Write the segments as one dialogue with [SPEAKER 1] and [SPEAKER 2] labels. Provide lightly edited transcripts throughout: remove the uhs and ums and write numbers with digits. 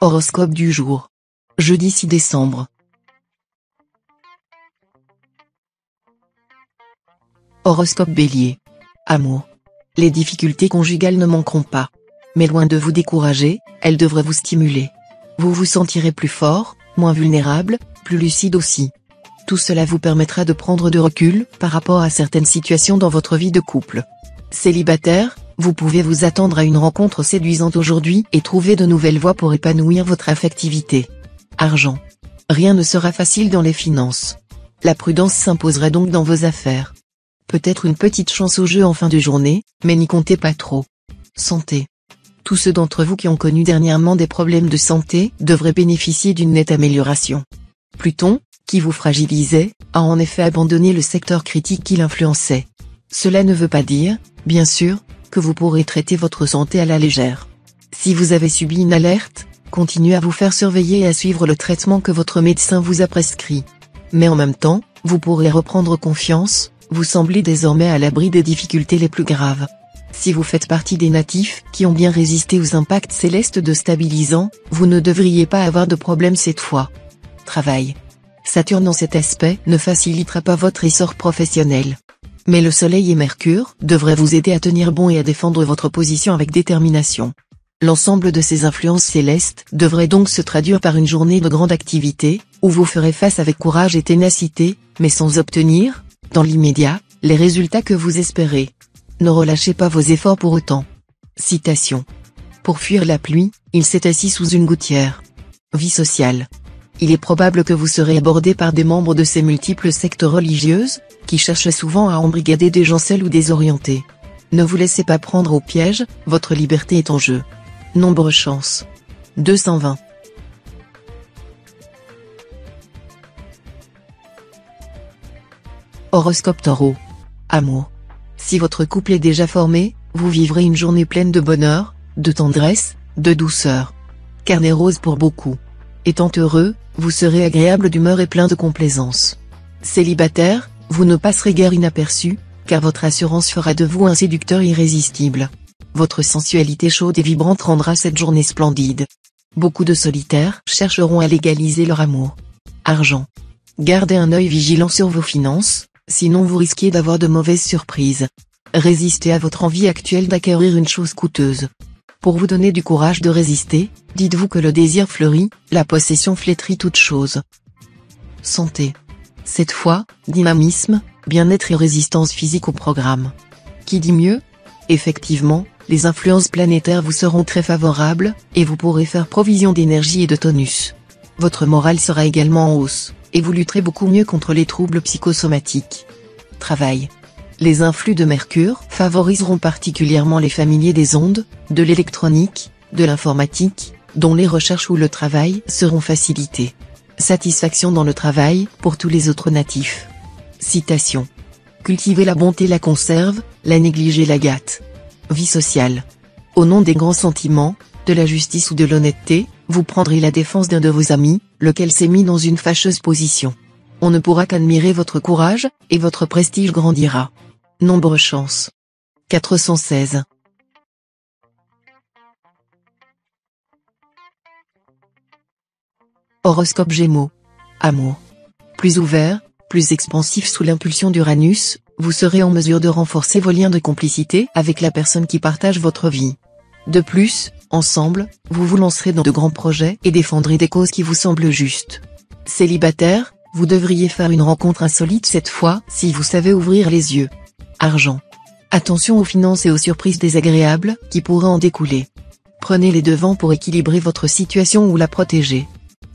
[SPEAKER 1] Horoscope du jour. Jeudi 6 décembre. Horoscope Bélier. Amour. Les difficultés conjugales ne manqueront pas. Mais loin de vous décourager, elles devraient vous stimuler. Vous vous sentirez plus fort, moins vulnérable, plus lucide aussi. Tout cela vous permettra de prendre de recul par rapport à certaines situations dans votre vie de couple. Célibataire, vous pouvez vous attendre à une rencontre séduisante aujourd'hui et trouver de nouvelles voies pour épanouir votre affectivité. Argent. Rien ne sera facile dans les finances. La prudence s'imposerait donc dans vos affaires. Peut-être une petite chance au jeu en fin de journée, mais n'y comptez pas trop. Santé. Tous ceux d'entre vous qui ont connu dernièrement des problèmes de santé devraient bénéficier d'une nette amélioration. Pluton, qui vous fragilisait, a en effet abandonné le secteur critique qui l'influençait. Cela ne veut pas dire, bien sûr, que vous pourrez traiter votre santé à la légère. Si vous avez subi une alerte, continuez à vous faire surveiller et à suivre le traitement que votre médecin vous a prescrit. Mais en même temps, vous pourrez reprendre confiance, vous semblez désormais à l'abri des difficultés les plus graves. Si vous faites partie des natifs qui ont bien résisté aux impacts célestes de stabilisants, vous ne devriez pas avoir de problème cette fois. Travail. Saturne en cet aspect ne facilitera pas votre essor professionnel. Mais le Soleil et Mercure devraient vous aider à tenir bon et à défendre votre position avec détermination. L'ensemble de ces influences célestes devrait donc se traduire par une journée de grande activité, où vous ferez face avec courage et ténacité, mais sans obtenir, dans l'immédiat, les résultats que vous espérez. Ne relâchez pas vos efforts pour autant. Citation. Pour fuir la pluie, il s'est assis sous une gouttière. Vie sociale. Il est probable que vous serez abordé par des membres de ces multiples sectes religieuses, qui cherchent souvent à embrigader des gens seuls ou désorientés. Ne vous laissez pas prendre au piège, votre liberté est en jeu. Nombre chance. 220. Horoscope Taureau. Amour. Si votre couple est déjà formé, vous vivrez une journée pleine de bonheur, de tendresse, de douceur. Carnet rose pour beaucoup. Étant heureux, vous serez agréable d'humeur et plein de complaisance. Célibataire, vous ne passerez guère inaperçu, car votre assurance fera de vous un séducteur irrésistible. Votre sensualité chaude et vibrante rendra cette journée splendide. Beaucoup de solitaires chercheront à légaliser leur amour. Argent. Gardez un œil vigilant sur vos finances, sinon vous risquez d'avoir de mauvaises surprises. Résistez à votre envie actuelle d'acquérir une chose coûteuse. Pour vous donner du courage de résister, dites-vous que le désir fleurit, la possession flétrit toute chose. Santé. Cette fois, dynamisme, bien-être et résistance physique au programme. Qui dit mieux? Effectivement, les influences planétaires vous seront très favorables, et vous pourrez faire provision d'énergie et de tonus. Votre morale sera également en hausse, et vous lutterez beaucoup mieux contre les troubles psychosomatiques. Travail. Les influx de Mercure favoriseront particulièrement les familiers des ondes, de l'électronique, de l'informatique, dont les recherches ou le travail seront facilités. Satisfaction dans le travail pour tous les autres natifs. Citation. Cultiver la bonté la conserve, la négliger la gâte. Vie sociale. Au nom des grands sentiments, de la justice ou de l'honnêteté, vous prendrez la défense d'un de vos amis, lequel s'est mis dans une fâcheuse position. On ne pourra qu'admirer votre courage, et votre prestige grandira. Nombre chance. 416. Horoscope Gémeaux. Amour. Plus ouvert, plus expansif sous l'impulsion d'Uranus, vous serez en mesure de renforcer vos liens de complicité avec la personne qui partage votre vie. De plus, ensemble, vous vous lancerez dans de grands projets et défendrez des causes qui vous semblent justes. Célibataire, vous devriez faire une rencontre insolite cette fois si vous savez ouvrir les yeux. Argent. Attention aux finances et aux surprises désagréables qui pourraient en découler. Prenez les devants pour équilibrer votre situation ou la protéger.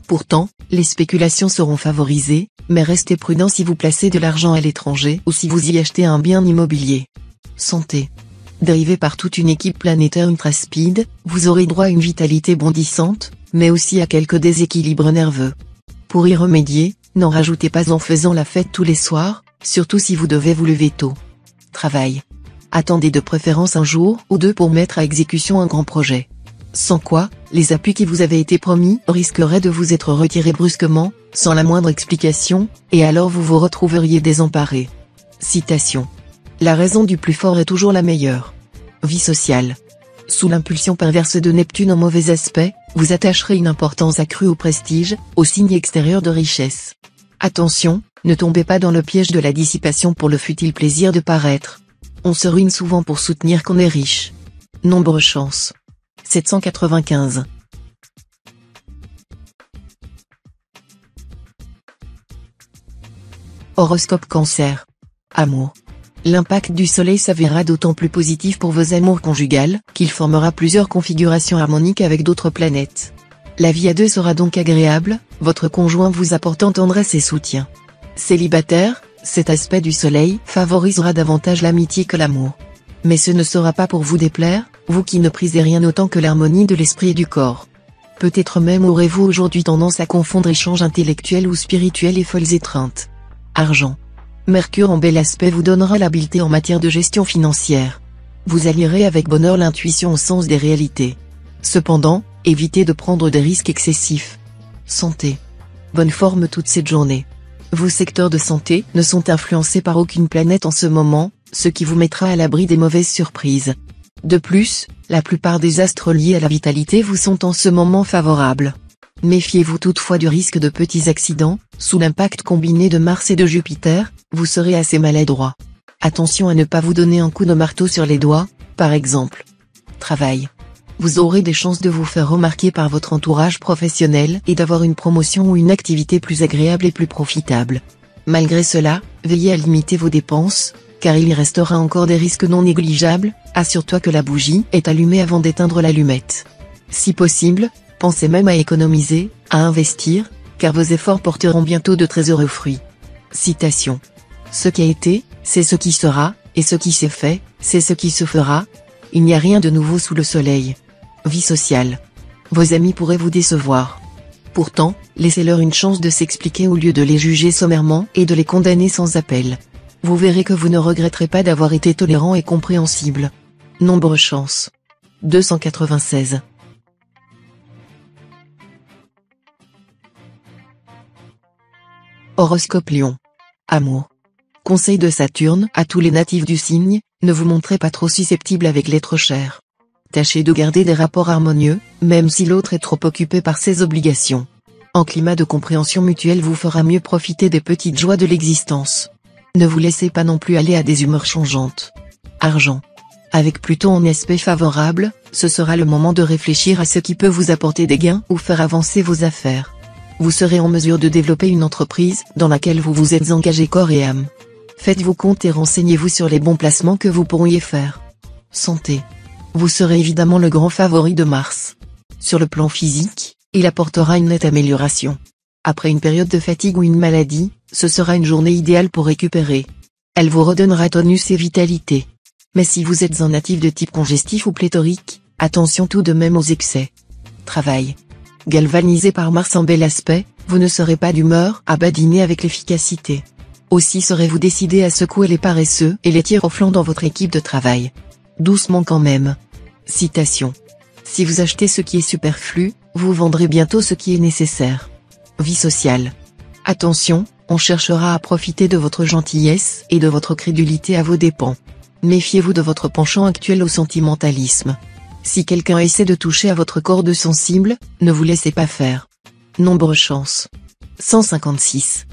[SPEAKER 1] Pourtant, les spéculations seront favorisées, mais restez prudent si vous placez de l'argent à l'étranger ou si vous y achetez un bien immobilier. Santé. Dérivé par toute une équipe planétaire ultra speed, vous aurez droit à une vitalité bondissante, mais aussi à quelques déséquilibres nerveux. Pour y remédier, n'en rajoutez pas en faisant la fête tous les soirs, surtout si vous devez vous lever tôt. Travail. Attendez de préférence un jour ou deux pour mettre à exécution un grand projet. Sans quoi, les appuis qui vous avaient été promis risqueraient de vous être retirés brusquement, sans la moindre explication, et alors vous vous retrouveriez désemparé. Citation. La raison du plus fort est toujours la meilleure. Vie sociale. Sous l'impulsion perverse de Neptune en mauvais aspect, Vous attacherez une importance accrue au prestige, aux signes extérieurs de richesse. Attention, ne tombez pas dans le piège de la dissipation pour le futile plaisir de paraître. On se ruine souvent pour soutenir qu'on est riche. Nombre chance. 795. Horoscope Cancer. Amour. L'impact du soleil s'avérera d'autant plus positif pour vos amours conjugales, qu'il formera plusieurs configurations harmoniques avec d'autres planètes. La vie à deux sera donc agréable, votre conjoint vous apportant tendresse et soutien. Célibataire, cet aspect du soleil favorisera davantage l'amitié que l'amour. Mais ce ne sera pas pour vous déplaire, vous qui ne prisez rien autant que l'harmonie de l'esprit et du corps. Peut-être même aurez-vous aujourd'hui tendance à confondre échanges intellectuels ou spirituels et folles étreintes. Argent. Mercure en bel aspect vous donnera l'habileté en matière de gestion financière. Vous allierez avec bonheur l'intuition au sens des réalités. Cependant, évitez de prendre des risques excessifs. Santé. Bonne forme toute cette journée. Vos secteurs de santé ne sont influencés par aucune planète en ce moment, ce qui vous mettra à l'abri des mauvaises surprises. De plus, la plupart des astres liés à la vitalité vous sont en ce moment favorables. Méfiez-vous toutefois du risque de petits accidents, sous l'impact combiné de Mars et de Jupiter, vous serez assez maladroit. Attention à ne pas vous donner un coup de marteau sur les doigts, par exemple. Travail. Vous aurez des chances de vous faire remarquer par votre entourage professionnel et d'avoir une promotion ou une activité plus agréable et plus profitable. Malgré cela, veillez à limiter vos dépenses, car il y restera encore des risques non négligeables, assure-toi que la bougie est allumée avant d'éteindre l'allumette. Si possible, pensez même à économiser, à investir, car vos efforts porteront bientôt de très heureux fruits. Citation. Ce qui a été, c'est ce qui sera, et ce qui s'est fait, c'est ce qui se fera. Il n'y a rien de nouveau sous le soleil. Vie sociale. Vos amis pourraient vous décevoir. Pourtant, laissez-leur une chance de s'expliquer au lieu de les juger sommairement et de les condamner sans appel. Vous verrez que vous ne regretterez pas d'avoir été tolérant et compréhensible. Nombre chance. 296. Horoscope Lion. Amour. Conseil de Saturne à tous les natifs du signe, ne vous montrez pas trop susceptible avec l'être cher. Tâchez de garder des rapports harmonieux, même si l'autre est trop occupé par ses obligations. Un climat de compréhension mutuelle vous fera mieux profiter des petites joies de l'existence. Ne vous laissez pas non plus aller à des humeurs changeantes. Argent. Avec Pluton en aspect favorable, ce sera le moment de réfléchir à ce qui peut vous apporter des gains ou faire avancer vos affaires. Vous serez en mesure de développer une entreprise dans laquelle vous vous êtes engagé corps et âme. Faites-vous compte et renseignez-vous sur les bons placements que vous pourriez faire. Santé. Vous serez évidemment le grand favori de Mars. Sur le plan physique, il apportera une nette amélioration. Après une période de fatigue ou une maladie, ce sera une journée idéale pour récupérer. Elle vous redonnera tonus et vitalité. Mais si vous êtes un natif de type congestif ou pléthorique, attention tout de même aux excès. Travail. Galvanisé par Mars en bel aspect, vous ne serez pas d'humeur à badiner avec l'efficacité. Aussi serez-vous décidé à secouer les paresseux et les tirs au flanc dans votre équipe de travail. Doucement quand même. Citation. Si vous achetez ce qui est superflu, vous vendrez bientôt ce qui est nécessaire. Vie sociale. Attention, on cherchera à profiter de votre gentillesse et de votre crédulité à vos dépens. Méfiez-vous de votre penchant actuel au sentimentalisme. Si quelqu'un essaie de toucher à votre corde sensible, ne vous laissez pas faire. Nombre chance. 156.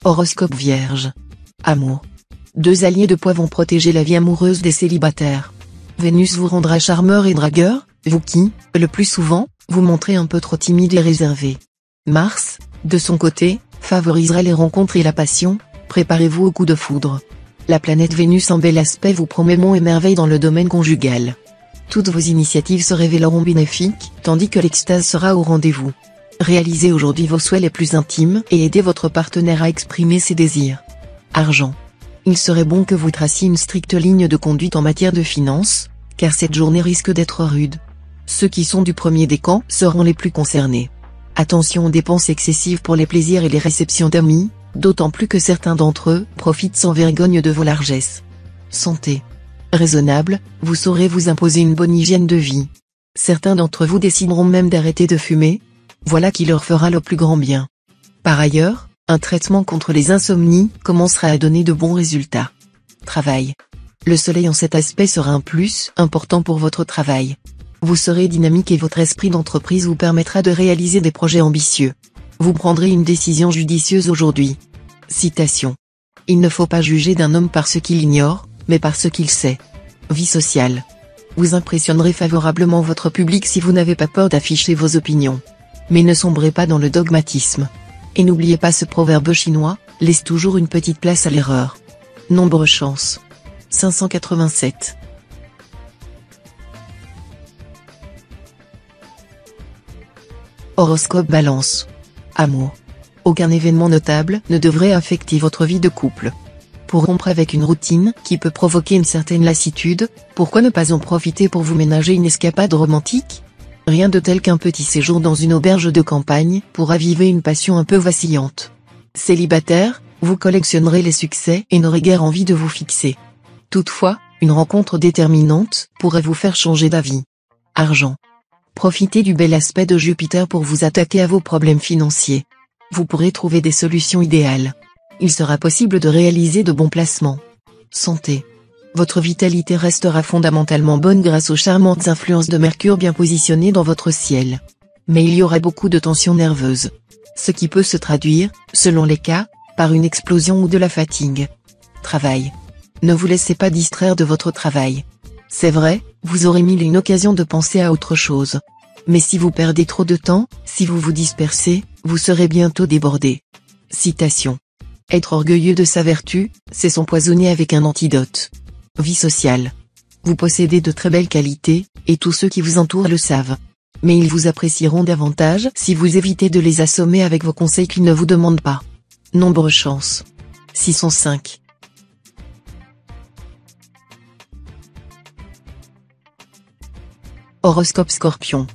[SPEAKER 1] Horoscope Vierge. Amour. Deux alliés de poids vont protéger la vie amoureuse des célibataires. Vénus vous rendra charmeur et dragueur, vous qui, le plus souvent, vous montrez un peu trop timide et réservé. Mars, de son côté, favorisera les rencontres et la passion, préparez-vous au coup de foudre. La planète Vénus en bel aspect vous promet monts et merveilles dans le domaine conjugal. Toutes vos initiatives se révéleront bénéfiques, tandis que l'extase sera au rendez-vous. Réalisez aujourd'hui vos souhaits les plus intimes et aidez votre partenaire à exprimer ses désirs. Argent. Il serait bon que vous traciez une stricte ligne de conduite en matière de finances, car cette journée risque d'être rude. Ceux qui sont du premier décan seront les plus concernés. Attention aux dépenses excessives pour les plaisirs et les réceptions d'amis, d'autant plus que certains d'entre eux profitent sans vergogne de vos largesses. Santé. Raisonnable, vous saurez vous imposer une bonne hygiène de vie. Certains d'entre vous décideront même d'arrêter de fumer. Voilà qui leur fera le plus grand bien. Par ailleurs, un traitement contre les insomnies commencera à donner de bons résultats. Travail. Le soleil en cet aspect sera un plus important pour votre travail. Vous serez dynamique et votre esprit d'entreprise vous permettra de réaliser des projets ambitieux. Vous prendrez une décision judicieuse aujourd'hui. Citation. Il ne faut pas juger d'un homme par ce qu'il ignore, mais par ce qu'il sait. Vie sociale. Vous impressionnerez favorablement votre public si vous n'avez pas peur d'afficher vos opinions. Mais ne sombrez pas dans le dogmatisme. Et n'oubliez pas ce proverbe chinois, laisse toujours une petite place à l'erreur. Nombre chance. 587. Horoscope Balance. Amour. Aucun événement notable ne devrait affecter votre vie de couple. Pour rompre avec une routine qui peut provoquer une certaine lassitude, pourquoi ne pas en profiter pour vous ménager une escapade romantique? Rien de tel qu'un petit séjour dans une auberge de campagne pour raviver une passion un peu vacillante. Célibataire, vous collectionnerez les succès et n'aurez guère envie de vous fixer. Toutefois, une rencontre déterminante pourrait vous faire changer d'avis. Argent. Profitez du bel aspect de Jupiter pour vous attaquer à vos problèmes financiers. Vous pourrez trouver des solutions idéales. Il sera possible de réaliser de bons placements. Santé. Votre vitalité restera fondamentalement bonne grâce aux charmantes influences de Mercure bien positionnées dans votre ciel. Mais il y aura beaucoup de tensions nerveuses. Ce qui peut se traduire, selon les cas, par une explosion ou de la fatigue. Travail. Ne vous laissez pas distraire de votre travail. C'est vrai, vous aurez mille et une occasions de penser à autre chose. Mais si vous perdez trop de temps, si vous vous dispersez, vous serez bientôt débordé. Citation. Être orgueilleux de sa vertu, c'est s'empoisonner avec un antidote. Vie sociale. Vous possédez de très belles qualités, et tous ceux qui vous entourent le savent. Mais ils vous apprécieront davantage si vous évitez de les assommer avec vos conseils qu'ils ne vous demandent pas. Nombre chance. 605. Horoscope Scorpion.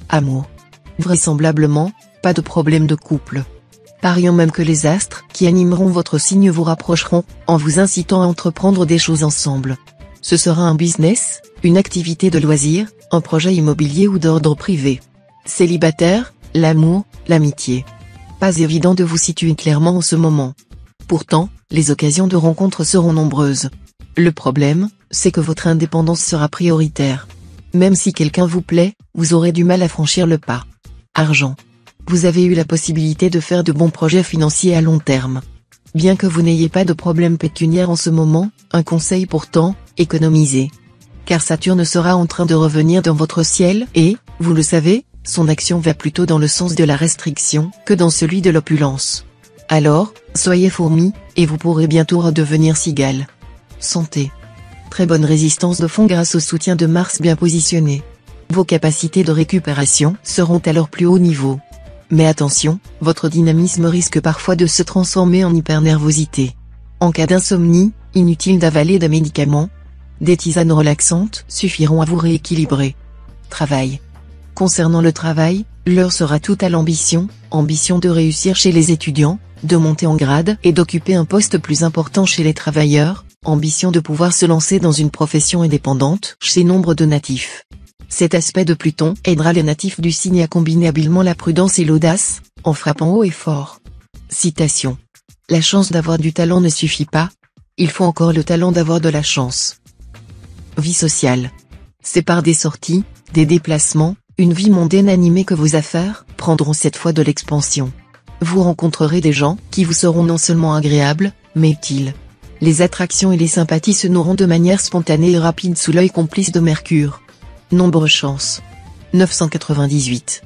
[SPEAKER 1] Amour. Vraisemblablement, pas de problème de couple. Parions même que les astres qui animeront votre signe vous rapprocheront, en vous incitant à entreprendre des choses ensemble. Ce sera un business, une activité de loisir, un projet immobilier ou d'ordre privé. Célibataire, l'amour, l'amitié. Pas évident de vous situer clairement en ce moment. Pourtant, les occasions de rencontre seront nombreuses. Le problème, c'est que votre indépendance sera prioritaire. Même si quelqu'un vous plaît, vous aurez du mal à franchir le pas. Argent. Vous avez eu la possibilité de faire de bons projets financiers à long terme. Bien que vous n'ayez pas de problème pécuniaire en ce moment, un conseil pourtant, économisez. Car Saturne sera en train de revenir dans votre ciel et, vous le savez, son action va plutôt dans le sens de la restriction que dans celui de l'opulence. Alors, soyez fourmi, et vous pourrez bientôt redevenir cigale. Santé. Très bonne résistance de fond grâce au soutien de Mars bien positionné. Vos capacités de récupération seront à leur plus haut niveau. Mais attention, votre dynamisme risque parfois de se transformer en hypernervosité. En cas d'insomnie, inutile d'avaler des médicaments. Des tisanes relaxantes suffiront à vous rééquilibrer. Travail. Concernant le travail, l'heure sera toute à l'ambition, ambition de réussir chez les étudiants, de monter en grade et d'occuper un poste plus important chez les travailleurs, ambition de pouvoir se lancer dans une profession indépendante chez nombre de natifs. Cet aspect de Pluton aidera les natifs du signe à combiner habilement la prudence et l'audace, en frappant haut et fort. Citation. La chance d'avoir du talent ne suffit pas. Il faut encore le talent d'avoir de la chance. Vie sociale. C'est par des sorties, des déplacements, une vie mondaine animée que vos affaires prendront cette fois de l'expansion. Vous rencontrerez des gens qui vous seront non seulement agréables, mais utiles. Les attractions et les sympathies se noueront de manière spontanée et rapide sous l'œil complice de Mercure. Nombre chance. 998.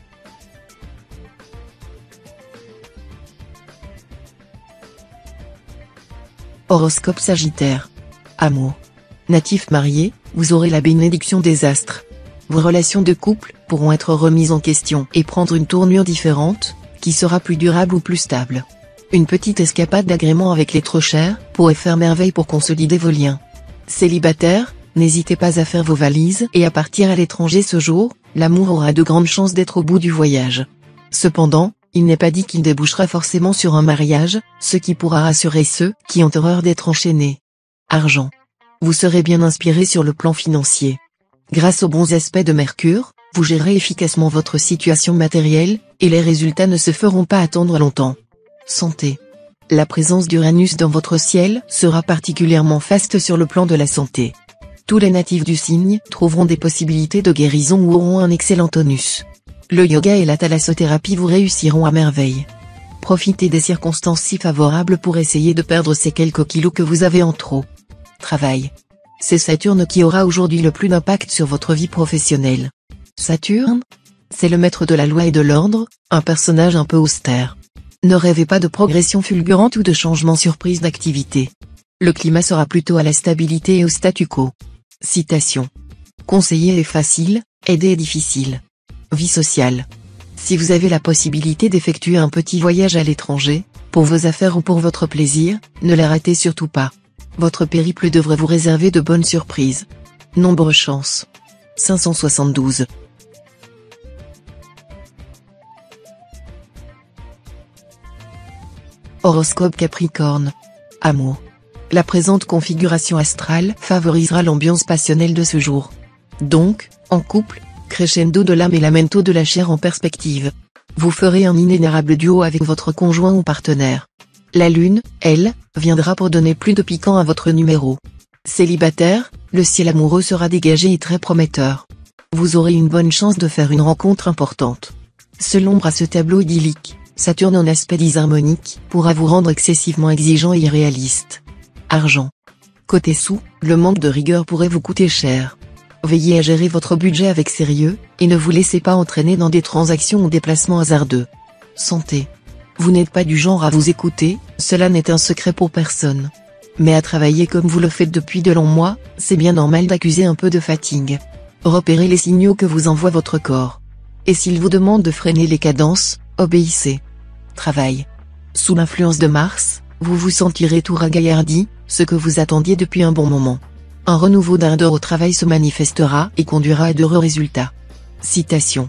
[SPEAKER 1] Horoscope Sagittaire. Amour. Natif marié, vous aurez la bénédiction des astres. Vos relations de couple pourront être remises en question et prendre une tournure différente, qui sera plus durable ou plus stable. Une petite escapade d'agrément avec les trop chers pourrait faire merveille pour consolider vos liens. Célibataire, n'hésitez pas à faire vos valises et à partir à l'étranger ce jour, l'amour aura de grandes chances d'être au bout du voyage. Cependant, il n'est pas dit qu'il débouchera forcément sur un mariage, ce qui pourra rassurer ceux qui ont horreur d'être enchaînés. Argent. Vous serez bien inspiré sur le plan financier. Grâce aux bons aspects de Mercure, vous gérerez efficacement votre situation matérielle, et les résultats ne se feront pas attendre longtemps. Santé. La présence d'Uranus dans votre ciel sera particulièrement faste sur le plan de la santé. Tous les natifs du signe trouveront des possibilités de guérison ou auront un excellent tonus. Le yoga et la thalassothérapie vous réussiront à merveille. Profitez des circonstances si favorables pour essayer de perdre ces quelques kilos que vous avez en trop. Travail. C'est Saturne qui aura aujourd'hui le plus d'impact sur votre vie professionnelle. Saturne ? C'est le maître de la loi et de l'ordre, un personnage un peu austère. Ne rêvez pas de progression fulgurante ou de changement surprise d'activité. Le climat sera plutôt à la stabilité et au statu quo. Citation. Conseiller est facile, aider est difficile. Vie sociale. Si vous avez la possibilité d'effectuer un petit voyage à l'étranger, pour vos affaires ou pour votre plaisir, ne la ratez surtout pas. Votre périple devrait vous réserver de bonnes surprises. Nombre chance. 572. Horoscope Capricorne. Amour. La présente configuration astrale favorisera l'ambiance passionnelle de ce jour. Donc, en couple, crescendo de l'âme et lamento de la chair en perspective. Vous ferez un inénarrable duo avec votre conjoint ou partenaire. La lune, elle, viendra pour donner plus de piquant à votre numéro. Célibataire, le ciel amoureux sera dégagé et très prometteur. Vous aurez une bonne chance de faire une rencontre importante. Seule ombre à ce tableau idyllique, Saturne en aspect disharmonique pourra vous rendre excessivement exigeant et irréaliste. Argent. Côté sous, le manque de rigueur pourrait vous coûter cher. Veillez à gérer votre budget avec sérieux, et ne vous laissez pas entraîner dans des transactions ou des placements hasardeux. Santé. Vous n'êtes pas du genre à vous écouter, cela n'est un secret pour personne. Mais à travailler comme vous le faites depuis de longs mois, c'est bien normal d'accuser un peu de fatigue. Repérez les signaux que vous envoie votre corps. Et s'il vous demande de freiner les cadences, obéissez. Travail. Sous l'influence de Mars, vous vous sentirez tout ragaillardi, ce que vous attendiez depuis un bon moment. Un renouveau d'ardeur au travail se manifestera et conduira à d'heureux résultats. Citation.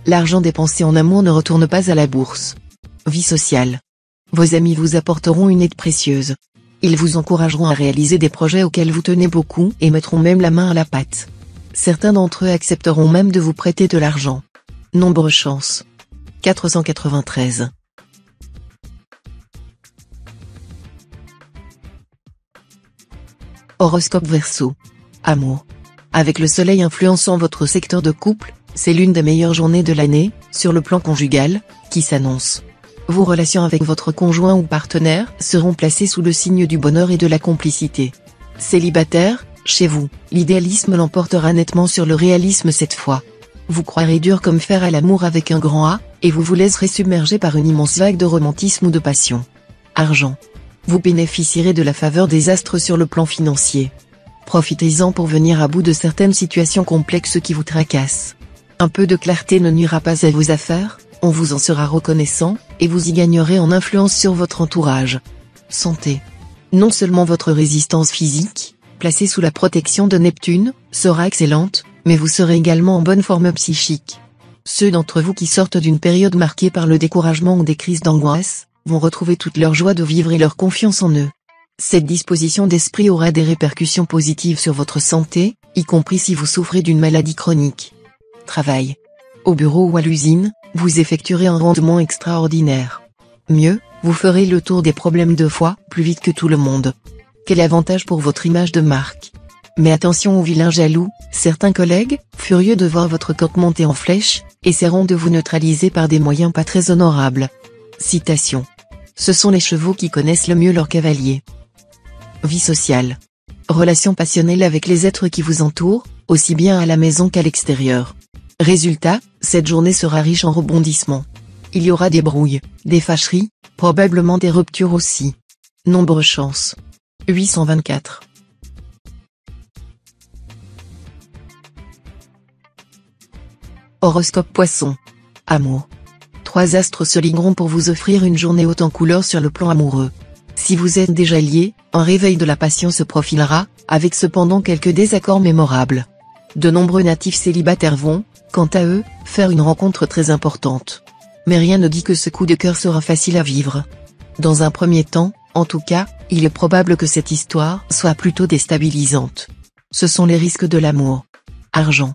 [SPEAKER 1] L'argent dépensé en amour ne retourne pas à la bourse. Vie sociale. Vos amis vous apporteront une aide précieuse. Ils vous encourageront à réaliser des projets auxquels vous tenez beaucoup et mettront même la main à la pâte. Certains d'entre eux accepteront même de vous prêter de l'argent. Nombre chance. 493. Horoscope Verseau. Amour. Avec le soleil influençant votre secteur de couple, c'est l'une des meilleures journées de l'année, sur le plan conjugal, qui s'annonce. Vos relations avec votre conjoint ou partenaire seront placées sous le signe du bonheur et de la complicité. Célibataire, chez vous, l'idéalisme l'emportera nettement sur le réalisme cette fois. Vous croirez dur comme fer à l'amour avec un grand A, et vous vous laisserez submerger par une immense vague de romantisme ou de passion. Argent. Vous bénéficierez de la faveur des astres sur le plan financier. Profitez-en pour venir à bout de certaines situations complexes qui vous tracassent. Un peu de clarté ne nuira pas à vos affaires, on vous en sera reconnaissant, et vous y gagnerez en influence sur votre entourage. Santé. Non seulement votre résistance physique, placée sous la protection de Neptune, sera excellente, mais vous serez également en bonne forme psychique. Ceux d'entre vous qui sortent d'une période marquée par le découragement ou des crises d'angoisse, vont retrouver toute leur joie de vivre et leur confiance en eux. Cette disposition d'esprit aura des répercussions positives sur votre santé, y compris si vous souffrez d'une maladie chronique. Travail. Au bureau ou à l'usine, vous effectuerez un rendement extraordinaire. Mieux, vous ferez le tour des problèmes 2 fois plus vite que tout le monde. Quel avantage pour votre image de marque. Mais attention aux vilains jaloux, certains collègues, furieux de voir votre cote monter en flèche, essaieront de vous neutraliser par des moyens pas très honorables. Citation. Ce sont les chevaux qui connaissent le mieux leur cavalier. Vie sociale. Relations passionnelles avec les êtres qui vous entourent, aussi bien à la maison qu'à l'extérieur. Résultat, cette journée sera riche en rebondissements. Il y aura des brouilles, des fâcheries, probablement des ruptures aussi. Nombre chance. 824. Horoscope Poisson. Amour. 3 astres se ligueront pour vous offrir une journée haute en couleurs sur le plan amoureux. Si vous êtes déjà lié, un réveil de la passion se profilera, avec cependant quelques désaccords mémorables. De nombreux natifs célibataires vont, quant à eux, faire une rencontre très importante. Mais rien ne dit que ce coup de cœur sera facile à vivre. Dans un premier temps, en tout cas, il est probable que cette histoire soit plutôt déstabilisante. Ce sont les risques de l'amour. Argent.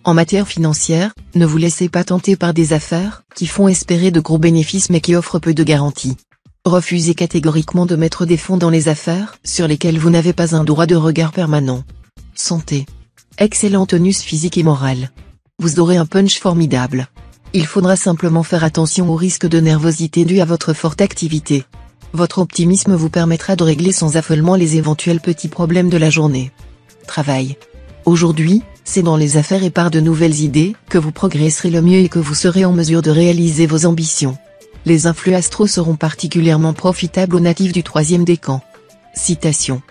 [SPEAKER 1] En matière financière, ne vous laissez pas tenter par des affaires qui font espérer de gros bénéfices mais qui offrent peu de garanties. Refusez catégoriquement de mettre des fonds dans les affaires sur lesquelles vous n'avez pas un droit de regard permanent. Santé. Excellente tenue physique et morale. Vous aurez un punch formidable. Il faudra simplement faire attention au risque de nervosité dû à votre forte activité. Votre optimisme vous permettra de régler sans affolement les éventuels petits problèmes de la journée. Travail. Aujourd'hui, c'est dans les affaires et par de nouvelles idées que vous progresserez le mieux et que vous serez en mesure de réaliser vos ambitions. Les influx astraux seront particulièrement profitables aux natifs du 3e décan. Citation.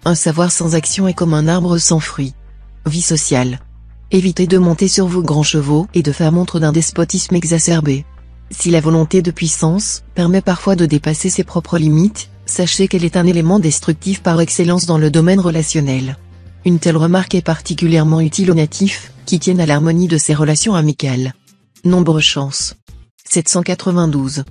[SPEAKER 1] Un savoir sans action est comme un arbre sans fruits. Vie sociale. Évitez de monter sur vos grands chevaux et de faire montre d'un despotisme exacerbé. Si la volonté de puissance permet parfois de dépasser ses propres limites, sachez qu'elle est un élément destructif par excellence dans le domaine relationnel. Une telle remarque est particulièrement utile aux natifs, qui tiennent à l'harmonie de ces relations amicales. Nombre chance. 792.